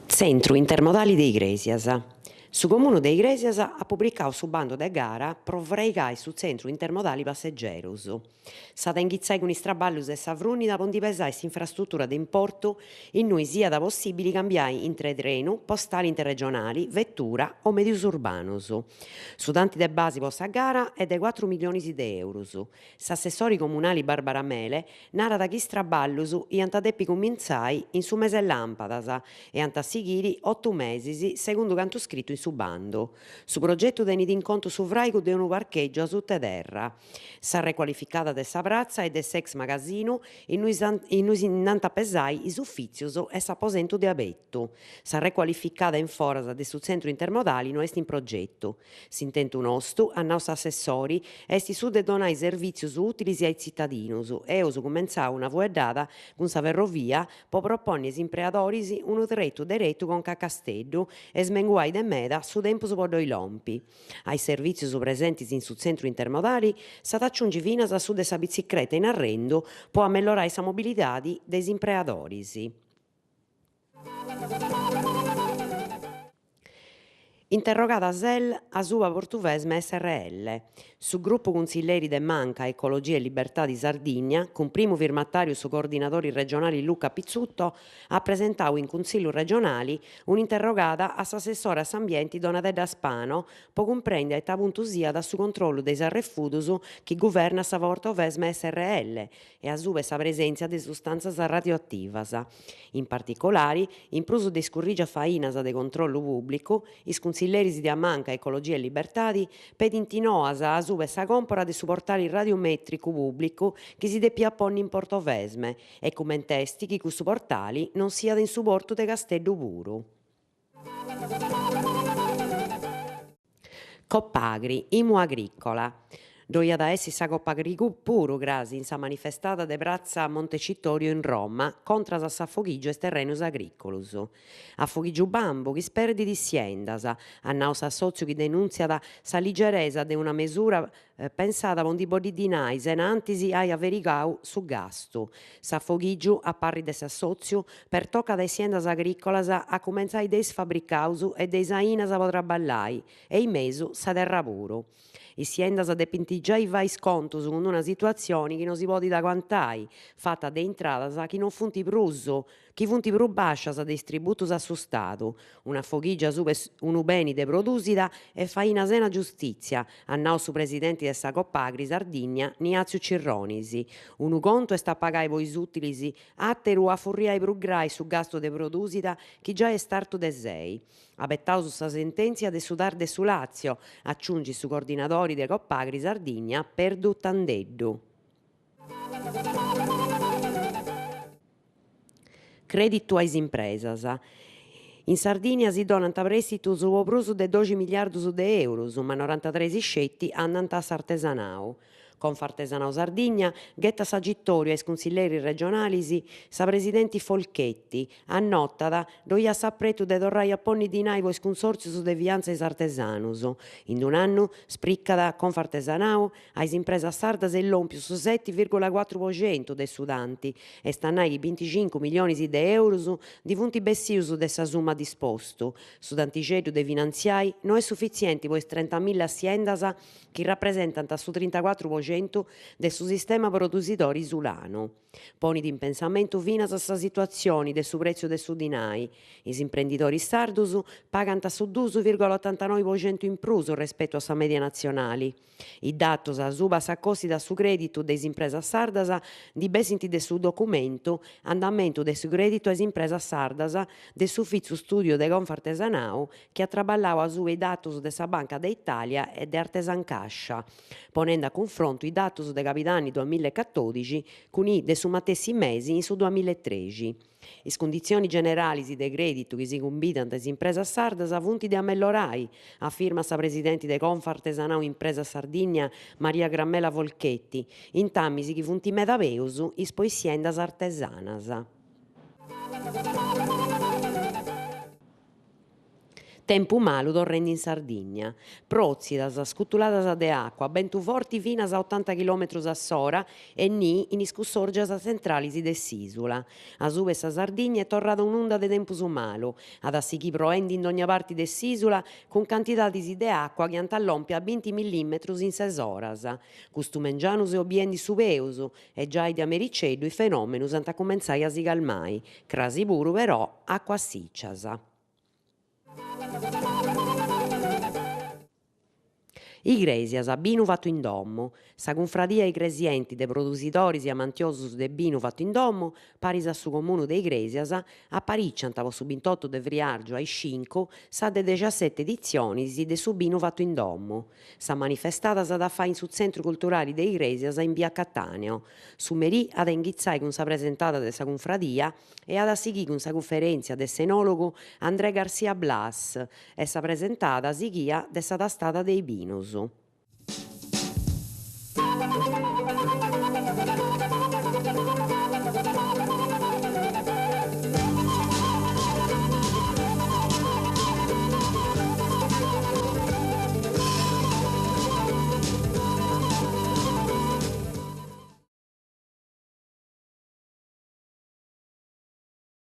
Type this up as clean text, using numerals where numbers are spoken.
Centru Intermodali de Igresias. Su Comune de Igresias ha pubblicato su bando de gara pro freigare su centru intermodali passeggeros. S'at inghizzare con i traballus de sa frùnida po pesare questa infrastruttura de importu in cui siat possibile cambiare intre trenu, postali interregionali, vettura o medius urbanos. Su tanti de base po sa gara è de 4 milioni di euro. S'assessore comunale Barbara Mele narat chi is traballus iant depi cominzare in su mese lampadas e ant a seguire 8 mesi, secondo quanto scritto in su bando. Su progetto tenit in conto su fraigu de unu parcheggio a sotterra. Sa requalificata de sa prazza e de s'ex magasino in cui s'ind'ant pesai is uffizios e s'aposentu de abettu. Sa requalificata in foras de su centro intermodali no est in progetto. S'intentu nostru, a nos assessori, est su de donare servizios utilis ai zittadinos e eus cumenzadu una fueddada cun sa ferrovia po proponnere is impreadoris unu trettu derettu con Cacasteddu e smenguai de meda su tempus po doi lompi. Ai servizios presentes in su centro intermodali s'at aggiungi finas a su de sa bicicletta in arrendo po amellorare sa mobilidade des impreadoris. Interrogata SEL a Suba Portuvesme SRL. Su gruppo consiglieri de Manca, Ecologia e Libertà di Sardigna, con primo firmatario su coordinatori regionali Luca Pizzutto, ha presentato in Consiglio regionali un'interrogata a s'assessore a s'ambienti Donatella Spano, po comprendere ta puntu sia da su controllo dei arrefudos chi governa sa Portuvesme SRL e a Suba sa presenza di sostanzas radioattivas. In particolare, in prusu de scurrigia fainas de controllo pubblico, is consiglieri di Amanca, Ecologia e Libertadi pedintinoas a Suba e sa compra de su portale radiometrico pubblico chi si deppia apponni in Portovesme e commentesti chi questo portale non sia in supporto de Castello Puru. Coppagri, Imu Agricola. Doia da essi sa Coppa Puru grasi in sa manifestata de Piazza Montecitorio in Roma contra s'affoghiggio e terrenos agricolus. Affoghiggio bambo chi sperdi di siendas, annao s'assozio chi denunziat sa ligeresa de una mesura pensata con di bodidinai senantisi ai averigau su gastu. S'affoghiggio a parri de s'assozio per tocca de siendas agricolas a comenzare deis fabricaus e deis ainas po traballai e in mesu sa terra puru. Is siendas depinti già i vai scontos con una situazione che non si può da quantai, fatta de entradas chi non funti pruso, chi funti pru bascias de tributos a su Stato. Una fogiggia su unu beni de produsida e faina sena giustizia, annao su presidente de sa Coppagri Sardigna, Niazio Cirronisi. Unu conto est a pagare voi utilis atteru a furriai pru grai su gasto de produsida chi già è startu de sei. Abettau su sa sentenzia de su Tar de su Lazio, aggiungi su coordinatori de Coppagri Sardigna per Duttandeddu. Creditu ais impresas. In Sardigna si donant prestitus o prusu de 12 miliardus de euros, ma 93 scetti andant a s'artesanau. Confartesanau Sardigna ghetta s'agittorio ai consiglieri regionali sa presidenti Folchetti, annotada doia s'appretu de torrai a ponni dinai vo is consorzios de vianza is artesanus. In un annu spriccada Confartesanau ais impresas sardas e lompiu su 7,4% de sudanti e stannai 25 milioni de euros di funti bessius de sa summa dispostu. Su dantigedu de finanziai non è sufficiente po is 30.000 aziendas chi rappresentant su 34% del su sistema produsitori isulano. Ponit in pensamento finas a sa situazione de su prezzo de su dinai. Is imprenditori sardus pagant su 2,89% in pruso rispetto a sa media nazionali. I datos a suba s'accosti da su creditu de impresas sardas di besint de su documento andamento de su creditu a impresas sardas de s'ufficio studio de Confartesanau che ha traballau a su i datos de sa Banca d'Italia e de Artesancascia, ponendo a confronto i datos de capitani 2014 con i de su matessi mesi in su 2013. Is condizioni generali de creditu chi si cumbidant as impresas sardas funti de amellorai, afferma sa presidente de Confartesanau Impresa Sardigna Maria Grammela Volchetti, in tammisi chi funti meda peus is poissiendas artesanas. Tempu malu torrende in Sardigna. Prozzidas, scuttuladas de acqua, bentu forti finas a 80 km a s'ora e ni in iscussorgias centralis de s'isula. A su sa Sardigna è torrada un'onda de tempus malu, ad assighi proendi in ogni parte de s'isula con cantidades de acqua che antallompe a 20 mm in 6 oras. Custu mengianus e obiendi su peus e già de americeddu i fenomenus ant comenzare a si calmai. Crasi puru però acqua siccias. Igresias, binu fattu in domo. Sa cunfradia igresienti de produsitores e amantiosos de binu fattu in domo, paris a su comunu de Igresias, apparicciant pro su 28 de Friargiu ai 5 sa de 17 edizionis de su binu fattu in domo. Sa manifestada s'at a fare in su Centru Culturale de Igresias in via Cattaneo. Su merì ad inghizzare con sa presentada de sa cunfradia e ad a sighire con sa conferenzia de s'enologu André Garcia Blas e sa presentada sighia de sa tastada dei binus.